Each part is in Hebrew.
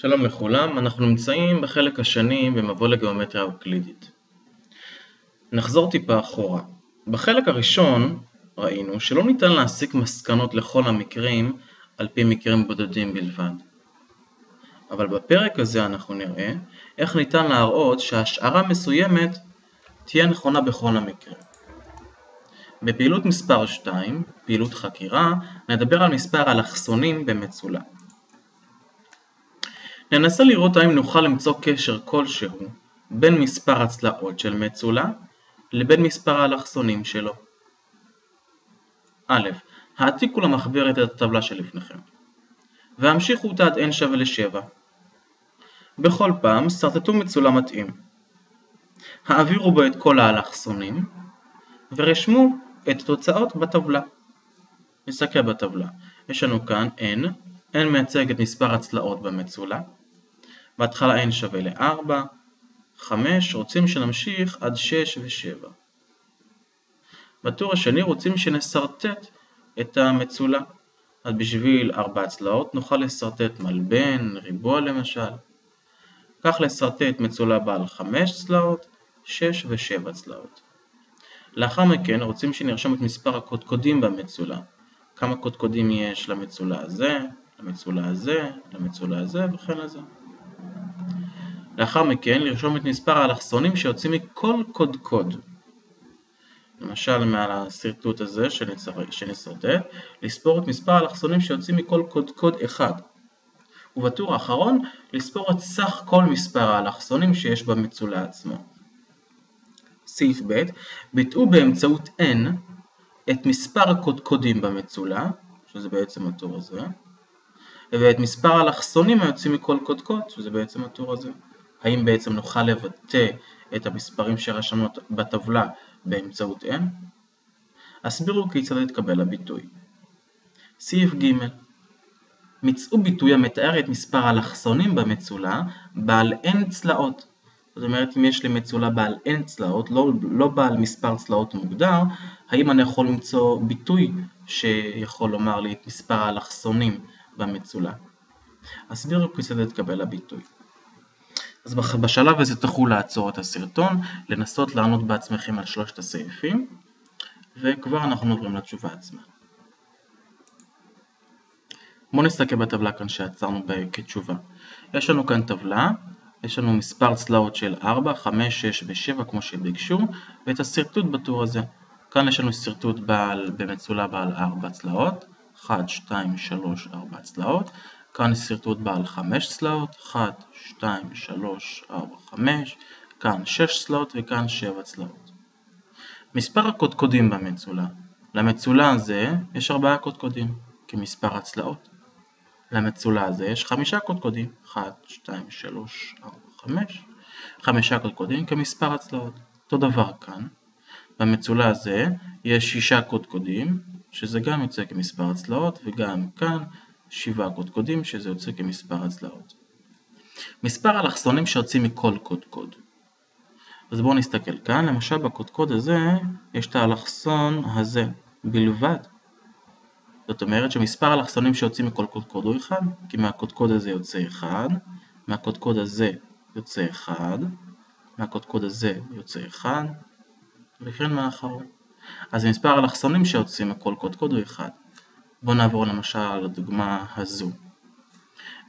שלום לכולם, אנחנו נמצאים בחלק השני במבוא לגיאומטריה אוקלידית. נחזור טיפה אחורה. בחלק הראשון ראינו שלא ניתן להסיק מסקנות לכל המקרים על פי מקרים בודדים בלבד. אבל בפרק הזה אנחנו נראה איך ניתן להראות שהשערה מסוימת תהיה נכונה בכל המקרים. בפעילות מספר 2, פעילות חקירה, נדבר על מספר אלכסונים במצולה. ננסה לראות האם נוכל למצוא קשר כלשהו בין מספר הצלעות של מצולה לבין מספר האלכסונים שלו. א', העתיקו למחברת את הטבלה שלפניכם, והמשיכו אותה עד n שווה ל7. בכל פעם סרטטו מצולה מתאים. העבירו בו את כל האלכסונים, ורשמו את התוצאות בטבלה. נסתכל בטבלה. יש לנו כאן n מייצג את מספר הצלעות במצולה. בהתחלה n שווה ל4, 5, רוצים שנמשיך עד 6 ו7. בטור השני רוצים שנסרטט את המצולה. אז בשביל 4 צלעות נוכל לסרטט מלבן, ריבוע למשל. כך לסרטט מצולה בעל 5 צלעות, 6 ו7 צלעות. לאחר מכן רוצים שנרשום את מספר הקודקודים במצולה. כמה קודקודים יש למצולה הזה, למצולה הזה, למצולה הזה וכן לזה. לאחר מכן לרשום את מספר האלכסונים שיוצאים מכל קודקוד. למשל מעל הסרטוט הזה שנסרטט, לספור את מספר האלכסונים שיוצאים מכל קודקוד אחד. ובטור האחרון לספור את סך כל מספר האלכסונים שיש במצולה עצמו. סעיף ב', ביטאו באמצעות n את מספר הקודקודים במצולה, שזה בעצם הטור הזה, ואת מספר האלכסונים היוצאים מכל קודקוד, שזה בעצם הטור הזה. האם בעצם נוכל לבטא את המספרים שרשמנו בטבלה באמצעות n? הסבירו כיצד יתקבל הביטוי. סעיף ג', מצאו ביטוי המתאר את מספר האלכסונים במצולה בעל n צלעות. זאת אומרת, אם יש לי מצולה בעל n צלעות, לא בעל מספר צלעות מוגדר, האם אני יכול למצוא ביטוי שיכול לומר לי את מספר האלכסונים במצולה? הסבירו כיצד יתקבל הביטוי. אז בשלב הזה תוכלו לעצור את הסרטון, לנסות לענות בעצמכם על שלושת הסעיפים, וכבר אנחנו עוברים לתשובה עצמה. בואו נסתכל בטבלה כאן שעצרנו כתשובה. יש לנו כאן טבלה, יש לנו מספר צלעות של 4, 5, 6 ו7 כמו שביקשו, ואת הסרטוט בטור הזה. כאן יש לנו סרטוט במצולה בעל 4 צלעות, 1, 2, 3, 4 צלעות. כאן סרטוט בעל 5 צלעות, 1, 2, 3, 4, 5, כאן 6 צלעות וכאן 7 צלעות. מספר הקודקודים במצולה. למצולה הזה יש 4 קודקודים כמספר הצלעות. למצולה הזה יש 5 קודקודים, 1, 2, 3, 4, 5, 5 קודקודים כמספר הצלעות. אותו דבר כאן. במצולה הזה יש 6 קודקודים, שזה גם יוצא כמספר הצלעות, וגם כאן 7 קודקודים, שזה יוצא כמספר הצלעות. מספר אלכסונים שיוצאים מכל קודקוד. אז בואו נסתכל כאן, למשל בקודקוד הזה יש את האלכסון הזה בלבד. זאת אומרת שמספר אלכסונים שיוצאים מכל קודקוד הוא 1, כי מהקודקוד הזה יוצא 1, מהקודקוד הזה יוצא 1, מהקודקוד הזה יוצא 1, וכן מהאחרון. אז מספר אלכסונים שיוצאים מכל קודקוד הוא 1. בואו נעבור למשל לדוגמה הזו.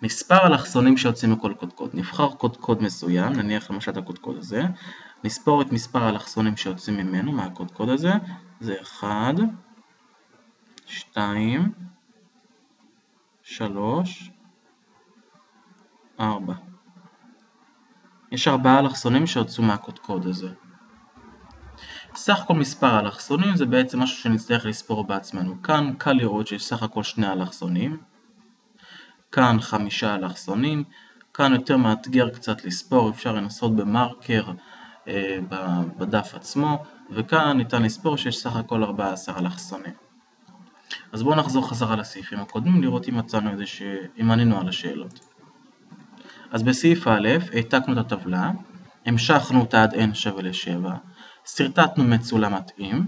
מספר אלכסונים שיוצאים מכל קודקוד. נבחר קודקוד מסוים, נניח למשל את הקודקוד הזה, נספור את מספר האלכסונים שיוצאים ממנו, מהקודקוד הזה, זה 1, 2, 3, 4. יש 4 אלכסונים שיוצאו מהקודקוד הזה. סך כל מספר האלכסונים זה בעצם משהו שנצטרך לספור בעצמנו. כאן קל לראות שיש סך הכל 2 אלכסונים. כאן 5 אלכסונים. כאן יותר מאתגר קצת לספור, אפשר לנסות במרקר בדף עצמו. וכאן ניתן לספור שיש סך הכל 14 אלכסונים. אז בואו נחזור חזרה לסעיפים הקודמים, לראות אם ענינו על השאלות. אז בסעיף א', העתקנו את הטבלה, המשכנו אותה עד n שווה ל7, סרטטנו מצולה מתאים,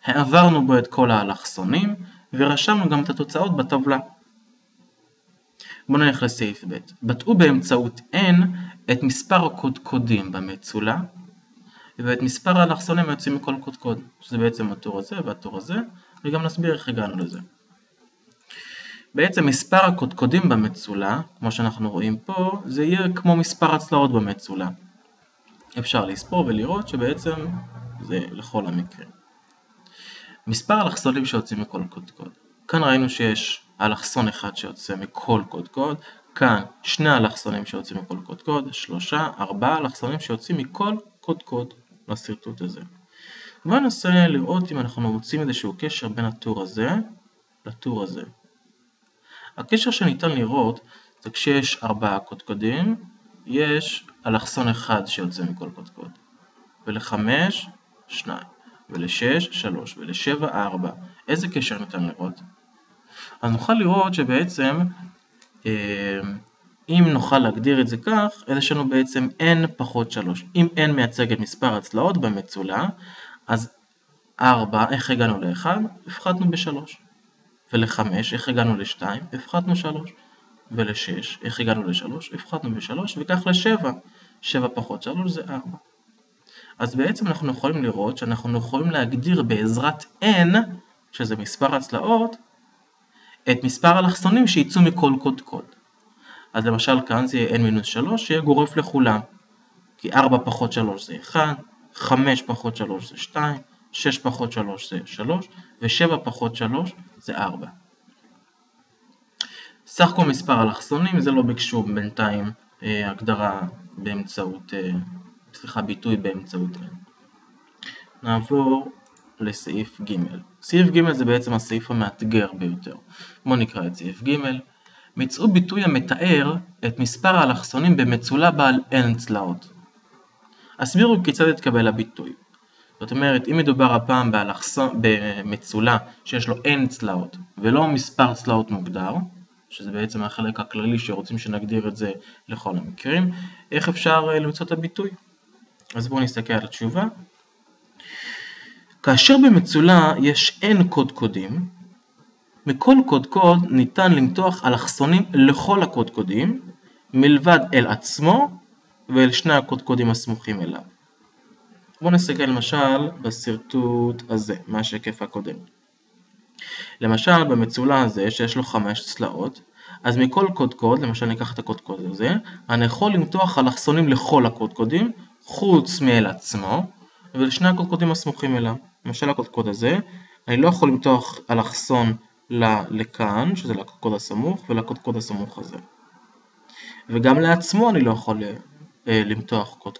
העברנו בו את כל האלכסונים, ורשמנו גם את התוצאות בטבלה. בואו נלך לסעיף ב'. בטאו באמצעות n את מספר הקודקודים במצולה, ואת מספר האלכסונים היוצאים מכל קודקוד, שזה בעצם הטור הזה והטור הזה, וגם נסביר איך הגענו לזה. בעצם מספר הקודקודים במצולה, כמו שאנחנו רואים פה, זה יהיה כמו מספר הצלעות במצולה. אפשר לספור ולראות שבעצם זה לכל המקרים. מספר האלכסונים שיוצאים מכל קודקוד. כאן ראינו שיש אלכסון אחד שיוצא מכל קודקוד, כאן שני אלכסונים שיוצאים מכל קודקוד, 3, 4 אלכסונים שיוצאים מכל קודקוד לסרטוט הזה. בואו ננסה לראות אם אנחנו מוצאים איזשהו קשר בין הטור הזה לטור הזה. הקשר שניתן לראות זה כשיש 4 קודקודים, יש אלכסון אחד שיוצא מכל קודקוד. ול-5, 2, ול-6, 3, ול-7, 4. איזה קשר ניתן לראות? אז נוכל לראות שבעצם, אם נוכל להגדיר את זה כך, יש לנו בעצם n פחות 3. אם n מייצג את מספר הצלעות במצולה, אז 4, איך הגענו ל-1? הפחתנו ב-3. ול-5, איך הגענו ל-2? הפחתנו 3. ול-6, איך הגענו ל-3? הפחתנו ב-3, וכך ל-7. 7 פחות 3 זה 4. אז בעצם אנחנו יכולים לראות שאנחנו יכולים להגדיר בעזרת n, שזה מספר הצלעות, את מספר האלכסונים שיצאו מכל קודקוד. אז למשל כאן זה יהיה n-3 שיהיה גורף לכולם. כי 4 פחות 3 זה 1, 5 פחות 3 זה 2, 6 פחות 3 זה 3, ו7 פחות 3 זה 4. סך כל מספר האלכסונים, זה לא ביקשו בינתיים הגדרה באמצעות, ביטוי באמצעות n. נעבור לסעיף ג'. סעיף ג' זה בעצם הסעיף המאתגר ביותר. בואו נקרא את סעיף ג'. מצאו ביטוי המתאר את מספר האלכסונים במצולה בעל n צלעות. הסבירו כיצד יתקבל הביטוי. זאת אומרת, אם מדובר הפעם במצולה שיש לו n צלעות ולא מספר צלעות מוגדר, שזה בעצם החלק הכללי שרוצים שנגדיר את זה לכל המקרים, איך אפשר למצוא את הביטוי? אז בואו נסתכל על התשובה. כאשר במצולה יש n קודקודים, מכל קודקוד ניתן למתוח אלכסונים לכל הקודקודים, מלבד אל עצמו ואל שני הקודקודים הסמוכים אליו. בואו נסתכל למשל בסרטוט הזה, מהשקף הקודם. למשל במצולה הזה שיש לו 5 צלעות, אז מכל קודקוד, למשל ניקח את הקודקוד הזה, אני יכול למתוח אלכסונים לכל הקודקודים, חוץ מאל עצמו, ולשני הקודקודים הסמוכים אליו. למשל הקודקוד הזה, אני לא יכול למתוח אלכסון לכאן, שזה לקודקוד הסמוך, ולקודקוד הסמוך הזה. וגם לעצמו אני לא יכול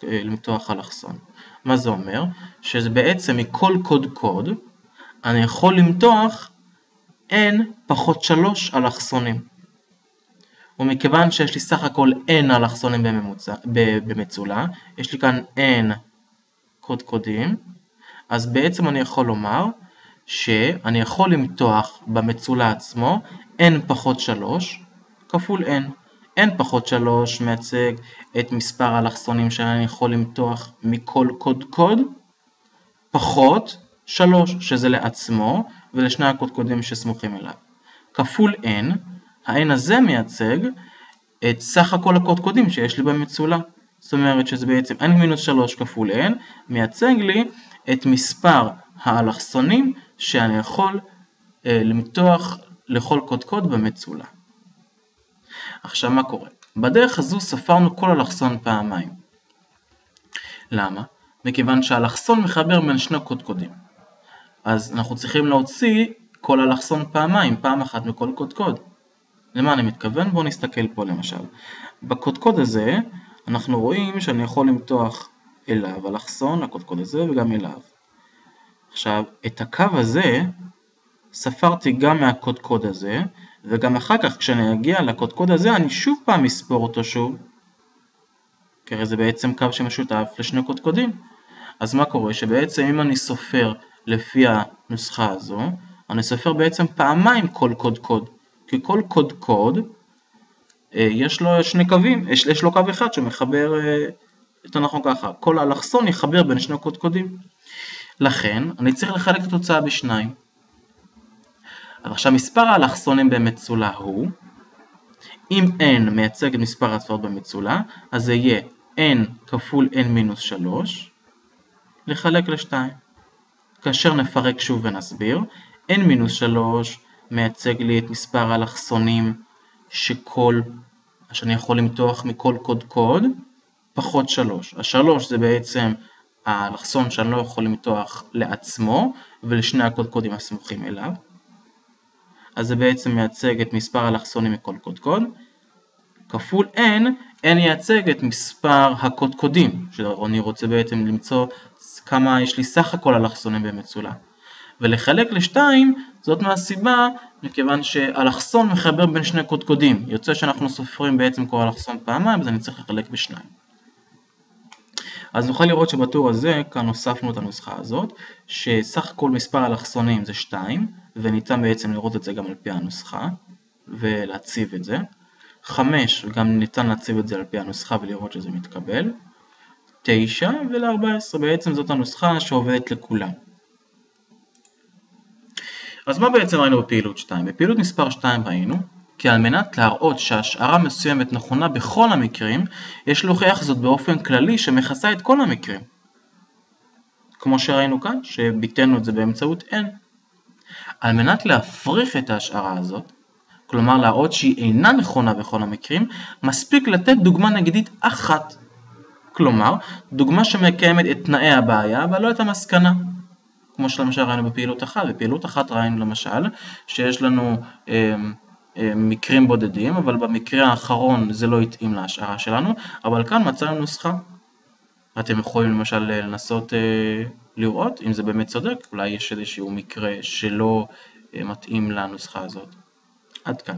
למתוח אלכסון. מה זה אומר? שזה בעצם מכל קודקוד, אני יכול למתוח n פחות 3 אלכסונים. ומכיוון שיש לי סך הכל n אלכסונים במצולה, יש לי כאן n קודקודים, אז בעצם אני יכול לומר שאני יכול למתוח במצולה עצמו n פחות 3 כפול n. n פחות 3 מייצג את מספר האלכסונים שאני יכול למתוח מכל קודקוד, פחות 3 שזה לעצמו ולשני הקודקודים שסמוכים אליו. כפול n, ה-n הזה מייצג את סך הכל הקודקודים שיש לי במצולה. זאת אומרת שזה בעצם n-3 כפול n מייצג לי את מספר האלכסונים שאני יכול למתוח לכל קודקוד במצולה. עכשיו מה קורה? בדרך הזו ספרנו כל אלכסון פעמיים. למה? מכיוון שהאלכסון מחבר בין שני קודקודים. אז אנחנו צריכים להוציא כל אלכסון פעמיים, פעם אחת מכל קודקוד. למה אני מתכוון? בואו נסתכל פה למשל. בקודקוד הזה אנחנו רואים שאני יכול למתוח אליו אלכסון, לקודקוד הזה וגם אליו. עכשיו, את הקו הזה ספרתי גם מהקודקוד הזה, וגם אחר כך כשאני אגיע לקודקוד הזה אני שוב פעם אספור אותו שוב. כי הרי זה בעצם קו שמשותף לשני קודקודים. אז מה קורה? שבעצם אם אני סופר לפי הנוסחה הזו, אני סופר בעצם פעמיים כל קודקוד. כי כל קודקוד יש לו שני קווים, יש לו קו אחד שמחבר, יותר נכון ככה, כל האלכסון יחבר בין שני קודקודים. לכן אני צריך לחלק את התוצאה בשניים. אז עכשיו מספר האלכסונים במצולה הוא אם n מייצג את מספר הצבעות במצולה, אז זה יהיה n כפול n מינוס 3 לחלק ל-2. כאשר נפרק שוב ונסביר, n מינוס 3 מייצג לי את מספר האלכסונים שאני יכול למתוח מכל קודקוד, פחות 3. ה-3 זה בעצם האלכסון שאני לא יכול למתוח לעצמו ולשני הקודקודים הסמוכים אליו. אז זה בעצם מייצג את מספר האלכסונים מכל קודקוד, כפול n ייצג את מספר הקודקודים, שאני רוצה בעצם למצוא כמה יש לי סך הכל אלכסונים במצולה. ולחלק ל-2 זאת מהסיבה, מכיוון שאלכסון מחבר בין שני קודקודים. יוצא שאנחנו סופרים בעצם כל אלכסון פעמיים, אז אני צריך לחלק ב2. אז נוכל לראות שבטור הזה, כאן הוספנו את הנוסחה הזאת, שסך הכל מספר אלכסונים זה 2, וניתן בעצם לראות את זה גם על פי הנוסחה, ולהציב את זה. 5, גם ניתן להציב את זה על פי הנוסחה ולראות שזה מתקבל. 9 ול-14, בעצם זאת הנוסחה שעובדת לכולם. אז מה בעצם ראינו בפעילות 2? בפעילות מספר 2 ראינו, כי על מנת להראות שהשערה מסוימת נכונה בכל המקרים, יש להוכיח זאת באופן כללי שמכסה את כל המקרים. כמו שראינו כאן, שביטאנו את זה באמצעות n. על מנת להפריך את ההשערה הזאת, כלומר להראות שהיא אינה נכונה בכל המקרים, מספיק לתת דוגמה נגדית אחת. כלומר, דוגמה שמקיימת את תנאי הבעיה, אבל לא את המסקנה. כמו שלמשל ראינו בפעילות 1. בפעילות 1 ראינו למשל שיש לנו מקרים בודדים, אבל במקרה האחרון זה לא יתאים להשערה שלנו, אבל כאן מצאנו נוסחה. אתם יכולים למשל לנסות לראות אם זה באמת צודק, אולי יש איזשהו מקרה שלא מתאים לנוסחה הזאת. עד כאן.